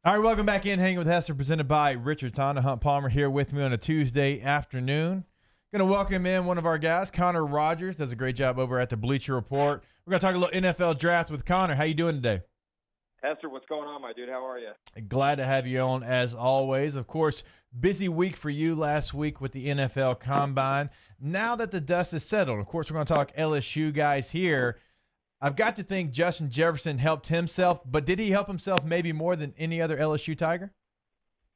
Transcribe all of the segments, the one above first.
All right, welcome back in. Hanging with Hester, presented by Richard Tonda. Hunt Palmer here with me on a Tuesday afternoon. Going to welcome in one of our guys, Connor Rogers. Does a great job over at the Bleacher Report. We're going to talk a little NFL draft with Connor. How you doing today? Hester, what's going on, my dude? How are you? Glad to have you on as always. Of course, busy week for you last week with the NFL Combine. Now that the dust is settled, of course, we're going to talk LSU guys here. I've got to think Justin Jefferson helped himself, but did he help himself maybe more than any other LSU Tiger?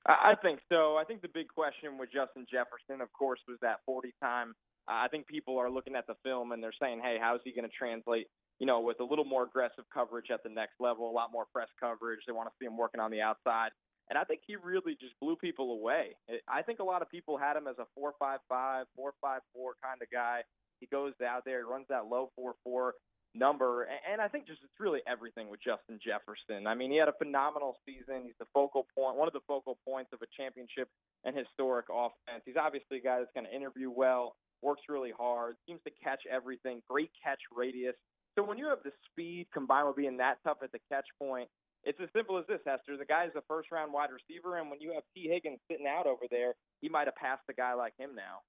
I think so. I think the big question with Justin Jefferson, of course, was that 40 time. I think people are looking at the film and they're saying, hey, how is he going to translate, with a little more aggressive coverage at the next level, a lot more press coverage. They want to see him working on the outside. And I think he really just blew people away. I think a lot of people had him as a 4.55, 4.54 kind of guy. He goes out there, runs that low 4.4 number, and I think just it's really everything with Justin Jefferson. I mean, he had a phenomenal season. He's the focal point, one of the focal points of a championship and historic offense. He's obviously a guy that's going to interview well, works really hard, seems to catch everything, great catch radius. So when you have the speed combined with being that tough at the catch point, it's as simple as this, Hester. The guy is a first-round wide receiver, and when you have T. Higgins sitting out over there, he might have passed a guy like him now.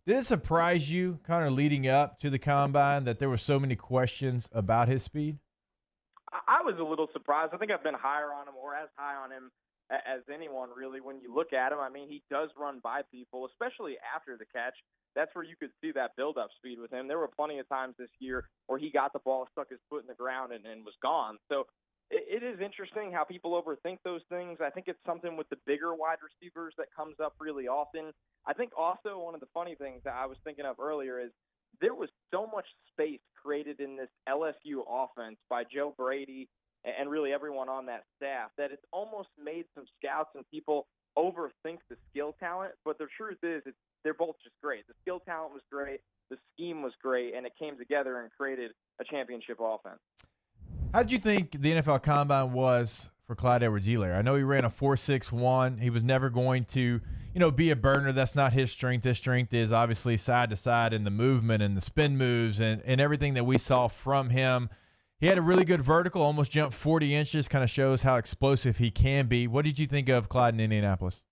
Did it surprise you, kind of leading up to the Combine, that there were so many questions about his speed? I was a little surprised. I think I've been higher on him, or as high on him as anyone, really, when you look at him. I mean, he does run by people, especially after the catch. That's where you could see that build-up speed with him. There were plenty of times this year where he got the ball, stuck his foot in the ground, and was gone. So it is interesting how people overthink those things. I think it's something with the bigger wide receivers that comes up really often. I think also one of the funny things that I was thinking of earlier is there was so much space created in this LSU offense by Joe Brady and really everyone on that staff that it's almost made some scouts and people overthink the skill talent. But the truth is they're both just great. The skill talent was great. The scheme was great, and it came together and created a championship offense. How did you think the NFL Combine was for Clyde Edwards-Helaire? I know he ran a 4.61. He was never going to, be a burner. That's not his strength. His strength is obviously side to side and the movement and the spin moves and everything that we saw from him. He had a really good vertical, almost jumped 40 inches, kind of shows how explosive he can be. What did you think of Clyde in Indianapolis?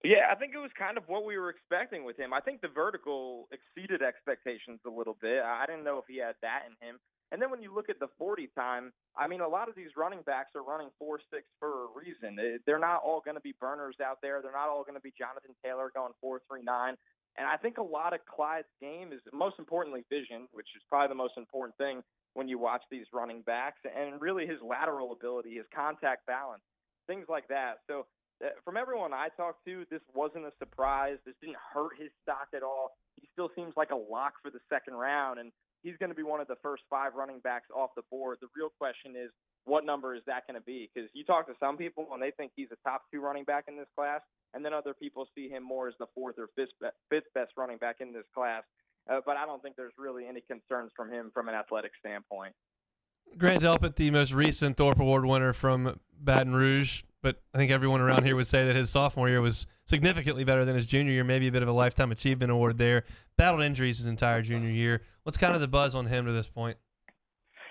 Yeah, I think it was kind of what we were expecting with him. I think the vertical exceeded expectations a little bit. I didn't know if he had that in him. And then when you look at the 40 time, I mean, a lot of these running backs are running 4.6 for a reason. They're not all going to be burners out there. They're not all going to be Jonathan Taylor going 4.39. And I think a lot of Clyde's game is, most importantly, vision, which is probably the most important thing when you watch these running backs, and really his lateral ability, his contact balance, things like that. So from everyone I talked to, this wasn't a surprise. This didn't hurt his stock at all. He still seems like a lock for the second round, and he's going to be one of the first 5 running backs off the board. The real question is, what number is that going to be? Because you talk to some people and they think he's a top 2 running back in this class, and then other people see him more as the 4th or 5th best running back in this class. But I don't think there's really any concerns from him from an athletic standpoint. Grant Delpit, the most recent Thorpe Award winner from Baton Rouge, but I think everyone around here would say that his sophomore year was significantly better than his junior year, maybe a bit of a lifetime achievement award there. Battled injuries his entire junior year. What's kind of the buzz on him to this point?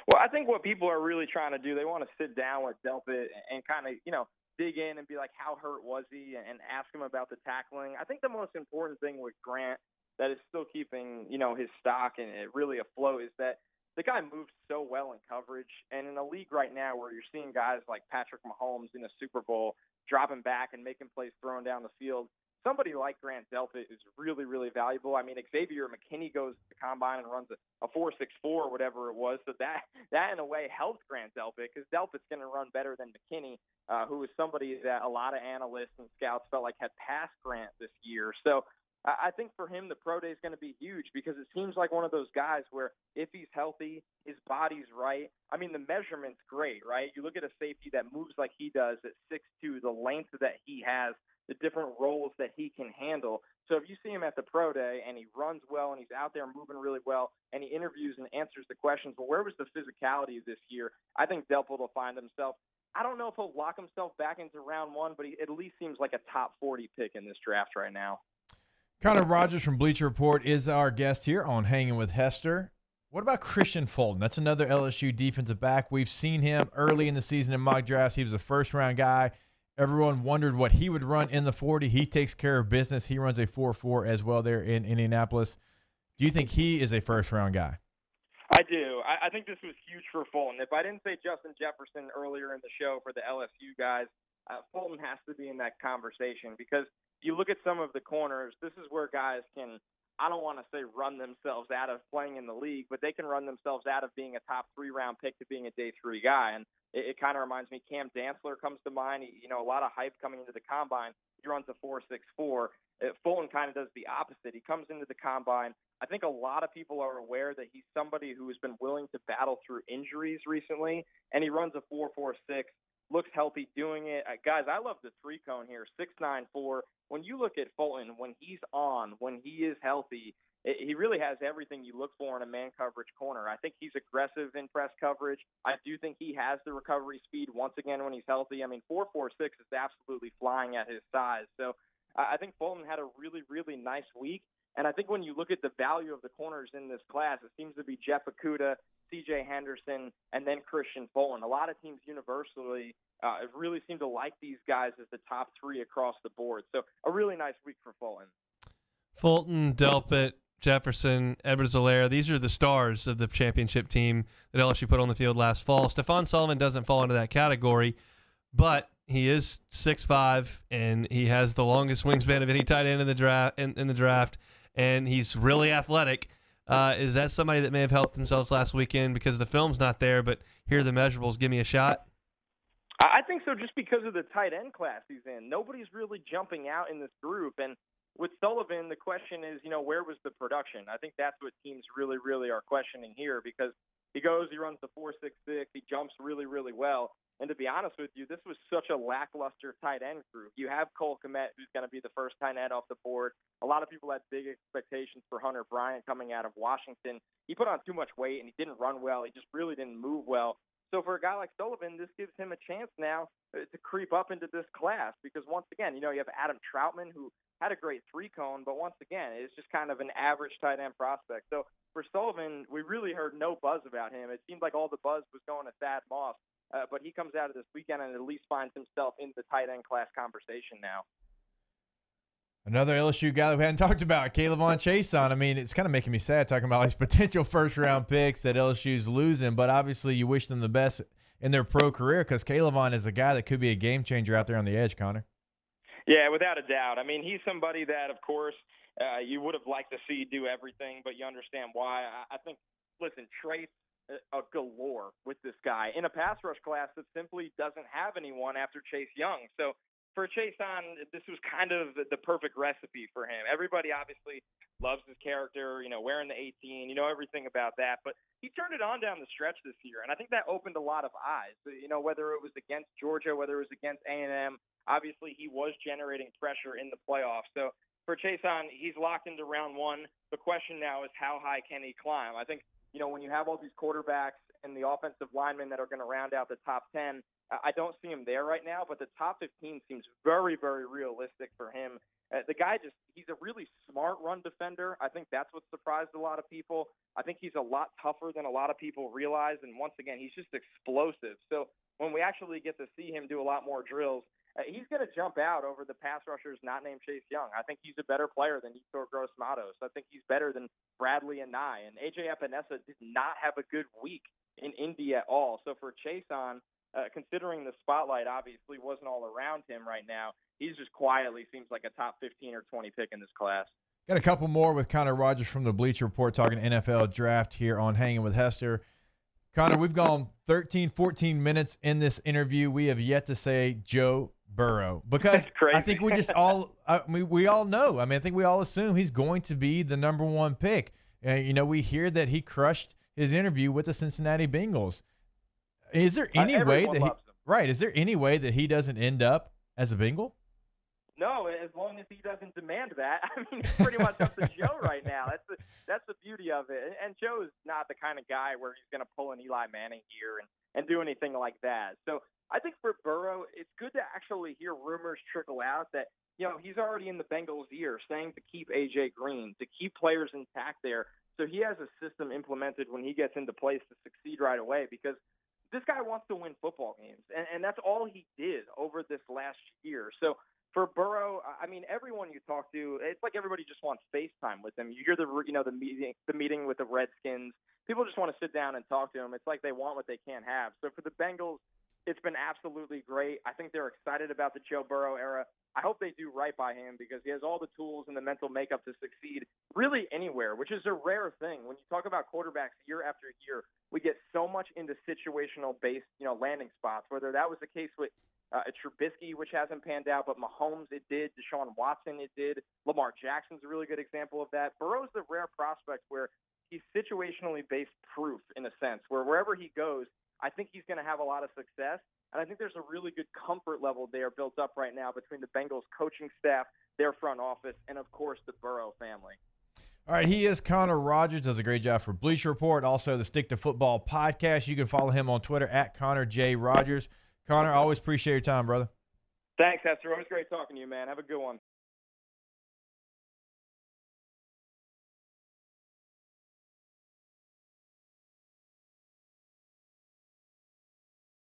Well, I think what people are really trying to do, they want to sit down with Delpit and kind of, dig in and be like, how hurt was he, and ask him about the tackling. I think the most important thing with Grant that is still keeping, his stock and it really afloat is that the guy moves so well in coverage. And in a league right now where you're seeing guys like Patrick Mahomes in a Super Bowl dropping back and making plays throwing down the field, somebody like Grant Delpit is really, really valuable. I mean, Xavier McKinney goes to the combine and runs a 4.64 or whatever it was. So that in a way helps Grant Delpit because Delpit's going to run better than McKinney, who is somebody that a lot of analysts and scouts felt like had passed Grant this year. So I think for him, the pro day is going to be huge because it seems like one of those guys where if he's healthy, his body's right. I mean, the measurement's great, right? You look at a safety that moves like he does at 6'2", the length that he has, the different roles that he can handle. So if you see him at the pro day and he runs well and he's out there moving really well and he interviews and answers the questions, well, where was the physicality this year? I think Delpit will find himself. I don't know if he'll lock himself back into round 1, but he at least seems like a top 40 pick in this draft right now. Connor Rogers from Bleacher Report is our guest here on Hanging with Hester. What about Kristian Fulton? That's another LSU defensive back. We've seen him early in the season in mock drafts. He was a first-round guy. Everyone wondered what he would run in the 40. He takes care of business. He runs a 4.4 as well there in Indianapolis. Do you think he is a first-round guy? I do. I think this was huge for Fulton. If I didn't say Justin Jefferson earlier in the show for the LSU guys, Fulton has to be in that conversation because you look at some of the corners, this is where guys can, I don't want to say run themselves out of playing in the league, but they can run themselves out of being a top 3-round pick to being a day 3 guy. And it kind of reminds me, Cam Dantzler comes to mind. A lot of hype coming into the combine. He runs a 4.64. Fulton kind of does the opposite. He comes into the combine. I think a lot of people are aware that he's somebody who has been willing to battle through injuries recently, and he runs a 4.46. Looks healthy doing it. Guys, I love the 3-cone here, 6.94. When you look at Fulton, when he's on, when he is healthy, he really has everything you look for in a man coverage corner. I think he's aggressive in press coverage. I do think he has the recovery speed once again when he's healthy. I mean, 4.46 is absolutely flying at his size. So I think Fulton had a really, really nice week. And I think when you look at the value of the corners in this class, it seems to be Jeff Okudah, C.J. Henderson, and then Kristian Fulton. A lot of teams universally really seem to like these guys as the top 3 across the board. So a really nice week for Fulton. Fulton, Delpit, Jefferson, Edwards-Helaire, these are the stars of the championship team that LSU put on the field last fall. Stephon Sullivan doesn't fall into that category, but he is 6'5", and he has the longest wingspan of any tight end in the draft, and he's really athletic. Is that somebody that may have helped themselves last weekend because the film's not there, but here are the measurables? Give me a shot. I think so, just because of the tight end class he's in. Nobody's really jumping out in this group, and with Sullivan, the question is, where was the production? I think that's what teams really, really are questioning here because he runs the 4.66, he jumps really, really well. And to be honest with you, this was such a lackluster tight end group. You have Cole Kmet, who's going to be the first tight end off the board. A lot of people had big expectations for Hunter Bryant coming out of Washington. He put on too much weight, and he didn't run well. He just really didn't move well. So for a guy like Sullivan, this gives him a chance now to creep up into this class because once again, you have Adam Troutman, who had a great 3-cone, but once again, it's just kind of an average tight end prospect. So for Sullivan, we really heard no buzz about him. It seemed like all the buzz was going to Thad Moss. But he comes out of this weekend and at least finds himself in the tight end class conversation now. Another LSU guy that we hadn't talked about, K'Lavon Chaisson. I mean, it's kind of making me sad talking about these potential first-round picks that LSU's losing, but obviously you wish them the best in their pro career because K'Lavon is a guy that could be a game changer out there on the edge, Connor. Yeah, without a doubt. I mean, he's somebody that, of course, you would have liked to see do everything, but you understand why. I think, listen, Trace a galore with this guy in a pass rush class that simply doesn't have anyone after Chase Young. So for Chaisson, this was kind of the perfect recipe for him. Everybody obviously loves his character, wearing the 18, everything about that. But he turned it on down the stretch this year, and I think that opened a lot of eyes. Whether it was against Georgia, whether it was against A&M, obviously he was generating pressure in the playoffs. So for Chaisson, he's locked into round 1. The question now is how high can he climb? I think when you have all these quarterbacks and the offensive linemen that are going to round out the top 10, I don't see him there right now, but the top 15 seems very, very realistic for him. The guy he's a really smart run defender. I think that's what surprised a lot of people. I think he's a lot tougher than a lot of people realize, and once again, he's just explosive. So when we actually get to see him do a lot more drills, he's going to jump out over the pass rushers not named Chase Young. I think he's a better player than Yetur Gross-Matos. I think he's better than Bradley and Nye. And A.J. Epinesa did not have a good week in Indy at all. So for Chaisson, considering the spotlight obviously wasn't all around him right now, he's just quietly seems like a top 15 or 20 pick in this class. Got a couple more with Connor Rogers from the Bleacher Report talking NFL draft here on Hanging with Hester. Connor, we've gone 13, 14 minutes in this interview. We have yet to say Joe Burrow because I think we just all we all know. I think we all assume he's going to be the number 1 pick. We hear that he crushed his interview with the Cincinnati Bengals. Is there any way that is there any way that he doesn't end up as a Bengal? No, as long as he doesn't demand that. It's pretty much up to Joe right now. That's the beauty of it. And Joe is not the kind of guy where he's going to pull an Eli Manning here and do anything like that. So I think for Burrow, it's good to actually hear rumors trickle out that, he's already in the Bengals' ear saying to keep A.J. Green, to keep players intact there. So he has a system implemented when he gets into place to succeed right away because this guy wants to win football games, and that's all he did over this last year. So for Burrow, I mean, everyone you talk to, it's like everybody just wants FaceTime with him. You hear the meeting with the Redskins. People just want to sit down and talk to him. It's like they want what they can't have. So for the Bengals, it's been absolutely great. I think they're excited about the Joe Burrow era. I hope they do right by him because he has all the tools and the mental makeup to succeed really anywhere, which is a rare thing. When you talk about quarterbacks year after year, we get so much into situational-based, landing spots, whether that was the case with Trubisky, which hasn't panned out, but Mahomes, it did. Deshaun Watson, it did. Lamar Jackson's a really good example of that. Burrow's the rare prospect where he's situationally based proof in a sense, where wherever he goes, I think he's going to have a lot of success. And I think there's a really good comfort level there built up right now between the Bengals coaching staff, their front office, and, of course, the Burrow family. All right, he is Connor Rogers, does a great job for Bleacher Report, also the Stick to Football podcast. You can follow him on Twitter at Connor J. Rogers. Connor, I always appreciate your time, brother. Thanks, Hester. Always great talking to you, man. Have a good one.